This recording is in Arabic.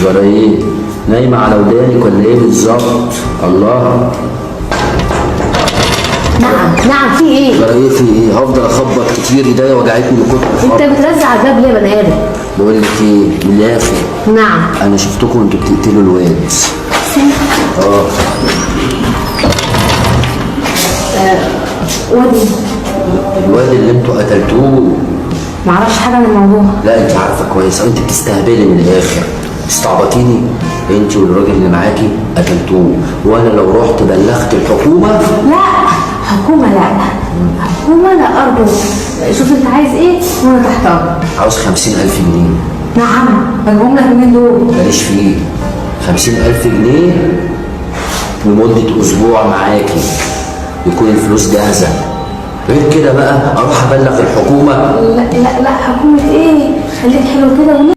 ولا ايه؟ نايمة على ودانك ولا ايه بالظبط؟ الله. نعم في ايه؟ ولا ايه في ايه؟ هفضل اخبط كتير، ايديا وجعتني من كتر انت بترزع على الباب ليه يا بني ادم؟ بقول لك ايه من الاخر، نعم. انا شفتكم انتوا بتقتلوا الواد. اه ودي الواد اللي انتوا قتلتوه. معرفش حاجه عن الموضوع. لا انت عارفه كويس، انت بتستهبلي من الاخر، تستعبطيني. انت والراجل اللي معاكي قتلتوه، وانا لو رحت بلغت الحكومه. لا حكومه، لا حكومه لا، ارجو شوف انت عايز ايه وانا تحت امرك. عاوز 50,000 جنيه. نعم بجيبهم لك منين دول؟ ماليش فيه. 50,000 جنيه لمدة أسبوع معاكي، يكون الفلوس جاهزة. غير كده بقى أروح أبلغ الحكومة. لا لا لا، حكومه ايه؟ خليك حلو كده